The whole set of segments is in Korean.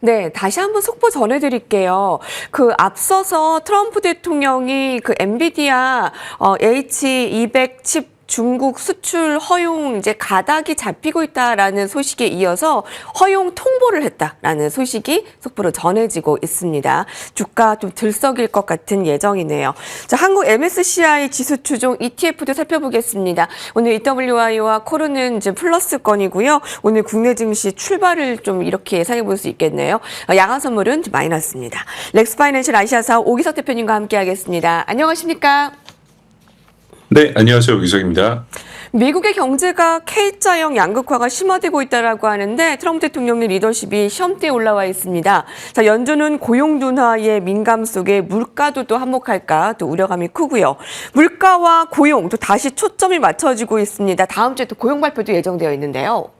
네, 다시 한번 속보 전해드릴게요. 앞서서 트럼프 대통령이 엔비디아 H200 칩 중국 수출 허용 이제 가닥이 잡히고 있다라는 소식에 이어서 허용 통보를 했다라는 소식이 속보로 전해지고 있습니다. 주가 좀 들썩일 것 같은 예정이네요. 자, 한국 MSCI 지수 추종 ETF도 살펴보겠습니다. 오늘 EWI와 코르는 이제 플러스권이고요. 오늘 국내 증시 출발을 좀 이렇게 예상해 볼 수 있겠네요. 양한 선물은 좀 마이너스입니다. 렉스파이낸셜 아시아사 오기석 대표님과 함께하겠습니다. 안녕하십니까? 네, 안녕하세요. 오기석입니다. 미국의 경제가 K자형 양극화가 심화되고 있다고 하는데 트럼프 대통령의 리더십이 시험대에 올라와 있습니다. 자, 연준은 고용 둔화의 민감 속에 물가도 또 한몫할까 또 우려감이 크고요. 물가와 고용 또 다시 초점이 맞춰지고 있습니다. 다음 주에 또 고용 발표도 예정되어 있는데요.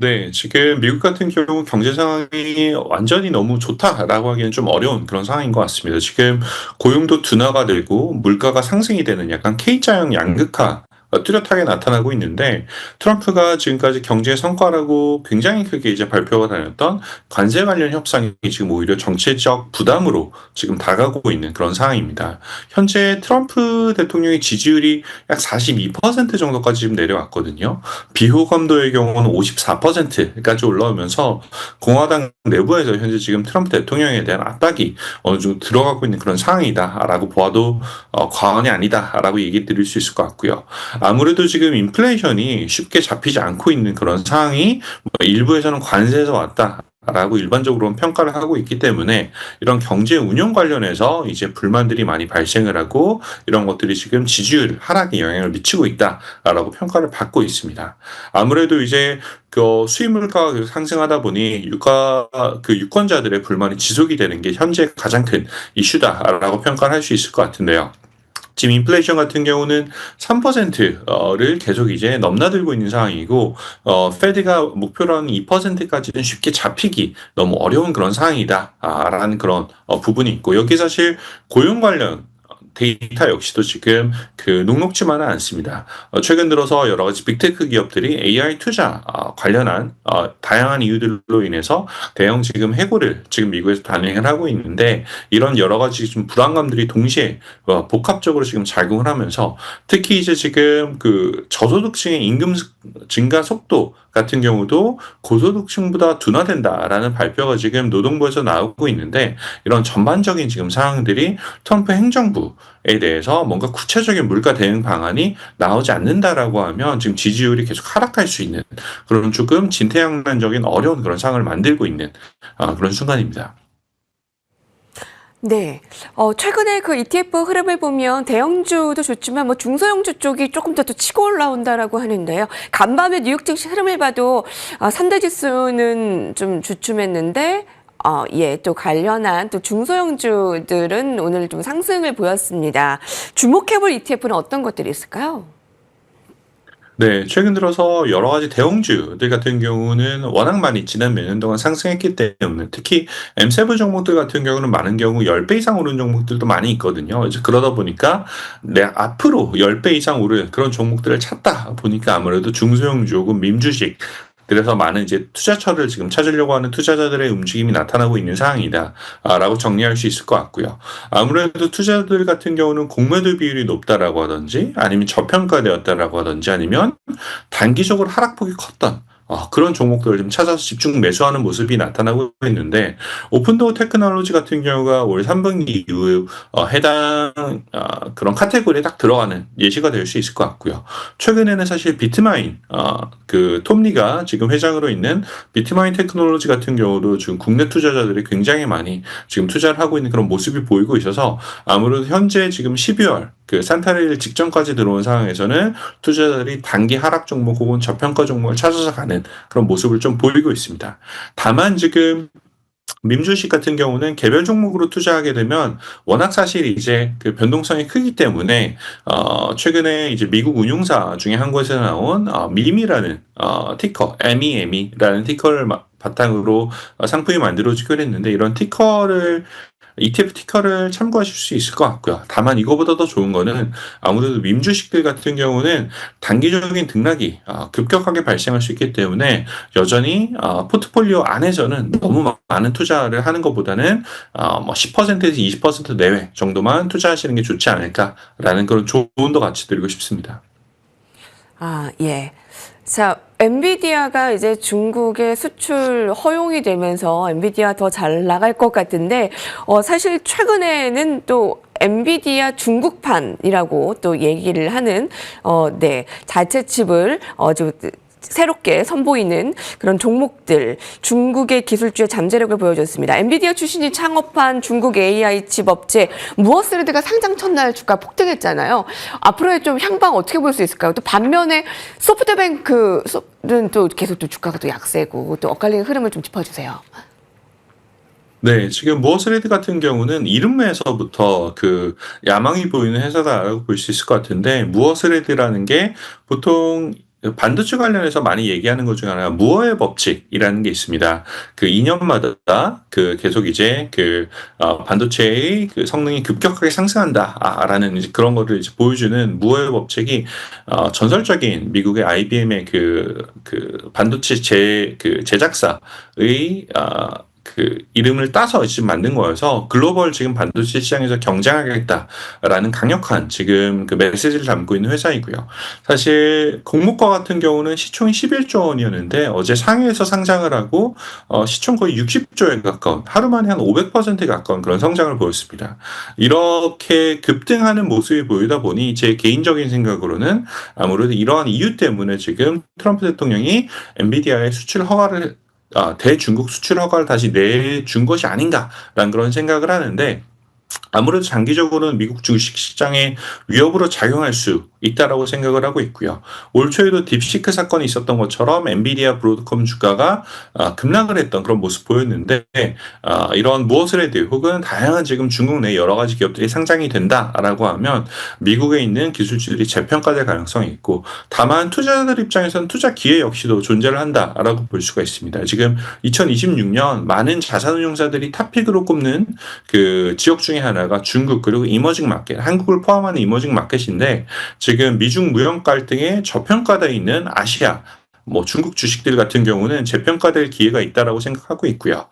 네, 지금 미국 같은 경우 경제 상황이 완전히 너무 좋다라고 하기엔 좀 어려운 그런 상황인 것 같습니다. 지금 고용도 둔화가 되고 물가가 상승이 되는 약간 K자형 양극화 뚜렷하게 나타나고 있는데 트럼프가 지금까지 경제 성과라고 굉장히 크게 이제 발표가 다녔던 관세 관련 협상이 지금 오히려 정치적 부담으로 지금 다가오고 있는 그런 상황입니다. 현재 트럼프 대통령의 지지율이 약 42% 정도까지 지금 내려왔거든요. 비호감도의 경우는 54%까지 올라오면서 공화당 내부에서 현재 지금 트럼프 대통령에 대한 압박이 어느 정도 들어가고 있는 그런 상황이다라고 보아도 과언이 아니다라고 얘기 드릴 수 있을 것 같고요. 아무래도 지금 인플레이션이 쉽게 잡히지 않고 있는 그런 상황이 일부에서는 관세에서 왔다라고 일반적으로는 평가를 하고 있기 때문에 이런 경제 운용 관련해서 이제 불만들이 많이 발생을 하고 이런 것들이 지금 지지율 하락에 영향을 미치고 있다라고 평가를 받고 있습니다. 아무래도 이제 수입 물가가 계속 상승하다 보니 유권자들의 불만이 지속이 되는 게 현재 가장 큰 이슈다라고 평가를 할 수 있을 것 같은데요. 지금 인플레이션 같은 경우는 3%를 계속 이제 넘나들고 있는 상황이고, 페드가 목표로 하는 2%까지는 쉽게 잡히기 너무 어려운 그런 상황이다라는 그런 부분이 있고, 여기 사실 고용 관련 데이터 역시도 지금 녹록지만은 않습니다. 최근 들어서 여러 가지 빅테크 기업들이 AI 투자 관련한 다양한 이유들로 인해서 대형 지금 해고를 지금 미국에서 단행을 하고 있는데 이런 여러 가지 좀 불안감들이 동시에 복합적으로 지금 작용을 하면서 특히 이제 지금 저소득층의 임금 증가 속도 같은 경우도 고소득층보다 둔화된다라는 발표가 지금 노동부에서 나오고 있는데 이런 전반적인 지금 상황들이 트럼프 행정부에 대해서 뭔가 구체적인 물가 대응 방안이 나오지 않는다라고 하면 지금 지지율이 계속 하락할 수 있는 그런 조금 진퇴양난적인 어려운 그런 상황을 만들고 있는 그런 순간입니다. 네. 최근에 ETF 흐름을 보면 대형주도 좋지만 중소형주 쪽이 조금 더 또 치고 올라온다라고 하는데요. 간밤에 뉴욕 증시 흐름을 봐도 3대 지수는 좀 주춤했는데 예, 또 관련한 또 중소형주들은 오늘 좀 상승을 보였습니다. 주목해볼 ETF는 어떤 것들이 있을까요? 네, 최근 들어서 여러 가지 대형주들 같은 경우는 워낙 많이 지난 몇 년 동안 상승했기 때문에 특히 M7 종목들 같은 경우는 많은 경우 10배 이상 오른 종목들도 많이 있거든요. 이제 그러다 보니까 앞으로 10배 이상 오른 그런 종목들을 찾다 보니까 아무래도 중소형주 혹은 민주식 그래서 많은 이제 투자처를 지금 찾으려고 하는 투자자들의 움직임이 나타나고 있는 상황이다라고 정리할 수 있을 것 같고요. 아무래도 투자자들 같은 경우는 공매도 비율이 높다라고 하든지 아니면 저평가되었다라고 하든지 아니면 단기적으로 하락폭이 컸던 그런 종목들을 좀 찾아서 집중 매수하는 모습이 나타나고 있는데 오픈도어 테크놀로지 같은 경우가 올 3분기 이후 해당 그런 카테고리에 딱 들어가는 예시가 될 수 있을 것 같고요. 최근에는 사실 비트마인 톱니가 지금 회장으로 있는 비트마인 테크놀로지 같은 경우도 지금 국내 투자자들이 굉장히 많이 지금 투자를 하고 있는 그런 모습이 보이고 있어서 아무래도 현재 지금 12월 산타레일 직전까지 들어온 상황에서는 투자자들이 단기 하락 종목 혹은 저평가 종목을 찾아서 가는 그런 모습을 좀 보이고 있습니다. 다만 지금 민주식 같은 경우는 개별 종목으로 투자하게 되면 워낙 사실 이제 변동성이 크기 때문에 최근에 이제 미국 운용사 중에 한 곳에서 나온 미미라는 티커, MEM이라는 티커를 바탕으로 상품이 만들어지기로 했는데 이런 티커를 ETF 티커를 참고하실 수 있을 것 같고요. 다만 이거보다 더 좋은 거는 아무래도 밈주식들 같은 경우는 단기적인 등락이 급격하게 발생할 수 있기 때문에 여전히 포트폴리오 안에서는 너무 많은 투자를 하는 것보다는 뭐 10%에서 20% 내외 정도만 투자하시는 게 좋지 않을까라는 그런 조언도 같이 드리고 싶습니다. 예. 자, 엔비디아가 이제 중국에 수출 허용이 되면서 엔비디아 더 잘 나갈 것 같은데, 사실 최근에는 또 엔비디아 중국판이라고 또 얘기를 하는, 자체 칩을, 좀 새롭게 선보이는 그런 종목들, 중국의 기술주의 잠재력을 보여줬습니다. 엔비디아 출신이 창업한 중국 AI 칩 업체 무어스레드가 상장 첫날 주가 폭등했잖아요. 앞으로의 좀 향방 어떻게 볼 수 있을까요? 또 반면에 소프트뱅크는 또 계속 또 주가가 또 약세고 또 엇갈리는 흐름을 좀 짚어주세요. 네, 지금 무어스레드 같은 경우는 이름에서부터 그 야망이 보이는 회사다라고 볼 수 있을 것 같은데, 무어스레드라는 게 보통 반도체 관련해서 많이 얘기하는 것 중에 하나가 무어의 법칙이라는 게 있습니다. 그 2년마다 그 계속 이제 반도체의 그 성능이 급격하게 상승한다라는 이제 그런 거를 이제 보여주는 무어의 법칙이 전설적인 미국의 IBM의 그 반도체 제작사의 그 이름을 따서 지금 만든 거여서 글로벌 지금 반도체 시장에서 경쟁하겠다라는 강력한 지금 그 메시지를 담고 있는 회사이고요. 사실 공모가 같은 경우는 시총이 11조 원이었는데 어제 상해에서 상장을 하고 시총 거의 60조에 가까운, 하루 만에 한 500%에 가까운 그런 성장을 보였습니다. 이렇게 급등하는 모습이 보이다 보니 제 개인적인 생각으로는 아무래도 이러한 이유 때문에 지금 트럼프 대통령이 엔비디아의 수출 허가를 대중국 수출 허가를 다시 내준 것이 아닌가라는 그런 생각을 하는데, 아무래도 장기적으로는 미국 주식 시장에 위협으로 작용할 수 있다라고 생각을 하고 있고요. 올 초에도 딥시크 사건이 있었던 것처럼 엔비디아, 브로드컴 주가가 급락을 했던 그런 모습 보였는데, 이런 무어스레드 혹은 다양한 지금 중국 내 여러 가지 기업들이 상장이 된다라고 하면 미국에 있는 기술주들이 재평가될 가능성이 있고, 다만 투자자들 입장에서는 투자 기회 역시도 존재를 한다라고 볼 수가 있습니다. 지금 2026년 많은 자산운용사들이 탑픽으로 꼽는 그 지역 중에 하나가 중국, 그리고 이머징 마켓, 한국을 포함하는 이머징 마켓인데, 지금 미중 무역 갈등에 저평가되어 있는 아시아, 중국 주식들 같은 경우는 재평가될 기회가 있다라고 생각하고 있고요.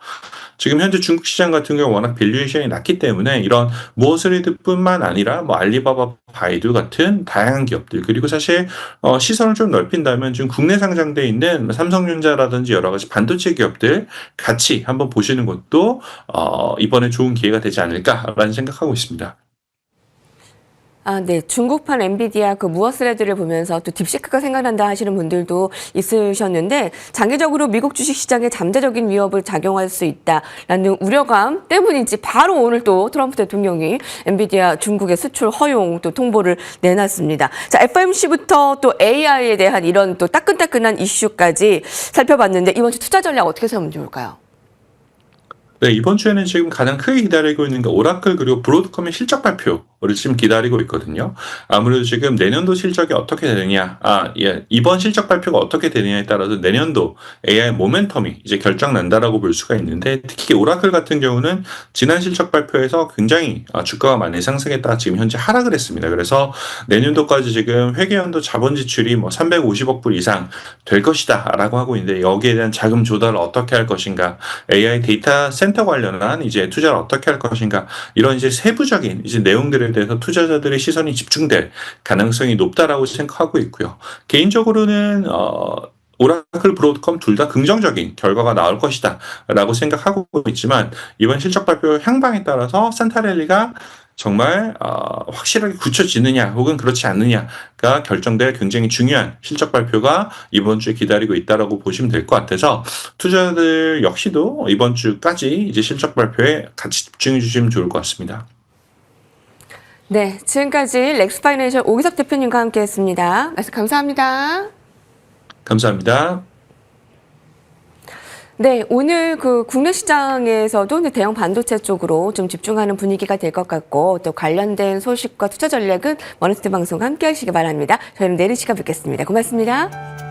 지금 현재 중국 시장 같은 경우 워낙 밸류에이션이 낮기 때문에 이런 무어스레드뿐만 아니라 알리바바, 바이두 같은 다양한 기업들, 그리고 사실 시선을 좀 넓힌다면 지금 국내 상장돼 있는 삼성전자라든지 여러 가지 반도체 기업들 같이 한번 보시는 것도 이번에 좋은 기회가 되지 않을까라는 생각하고 있습니다. 네. 중국판 엔비디아 그 무어스레드를 보면서 또 딥시크가 생각난다 하시는 분들도 있으셨는데, 장기적으로 미국 주식 시장에 잠재적인 위협을 작용할 수 있다라는 우려감 때문인지 바로 오늘 또 트럼프 대통령이 엔비디아 중국의 수출 허용 또 통보를 내놨습니다. 자, FOMC부터 또 AI에 대한 이런 또 따끈따끈한 이슈까지 살펴봤는데, 이번 주 투자 전략 어떻게 세우면 좋을까요? 네, 이번 주에는 지금 가장 크게 기다리고 있는 게 오라클 그리고 브로드컴의 실적 발표를 지금 기다리고 있거든요. 아무래도 지금 내년도 실적이 어떻게 되느냐, 이번 실적 발표가 어떻게 되느냐에 따라서 내년도 AI 모멘텀이 이제 결정난다라고 볼 수가 있는데, 특히 오라클 같은 경우는 지난 실적 발표에서 굉장히 주가가 많이 상승했다가 지금 현재 하락을 했습니다. 그래서 내년도까지 지금 회계연도 자본 지출이 350억 불 이상 될 것이다라고 하고 있는데, 여기에 대한 자금 조달을 어떻게 할 것인가, AI 데이터 센터 관련한 이제 투자를 어떻게 할 것인가, 이런 이제 세부적인 이제 내용들에 대해서 투자자들의 시선이 집중될 가능성이 높다라고 생각하고 있고요. 개인적으로는 오라클, 브로드컴 둘 다 긍정적인 결과가 나올 것이다 라고 생각하고 있지만, 이번 실적 발표 향방에 따라서 산타랠리가 정말 확실하게 굳혀지느냐 혹은 그렇지 않느냐가 결정될 굉장히 중요한 실적 발표가 이번 주에 기다리고 있다라고 보시면 될 것 같아서, 투자자들 역시도 이번 주까지 이제 실적 발표에 같이 집중해 주시면 좋을 것 같습니다. 네, 지금까지 렉스파이낸셜 오기석 대표님과 함께했습니다. 말씀 감사합니다. 감사합니다. 네, 오늘 그 국내 시장에서도 대형 반도체 쪽으로 좀 집중하는 분위기가 될 것 같고, 또 관련된 소식과 투자 전략은 머니스트 방송과 함께 하시기 바랍니다. 저희는 내일 시간 뵙겠습니다. 고맙습니다.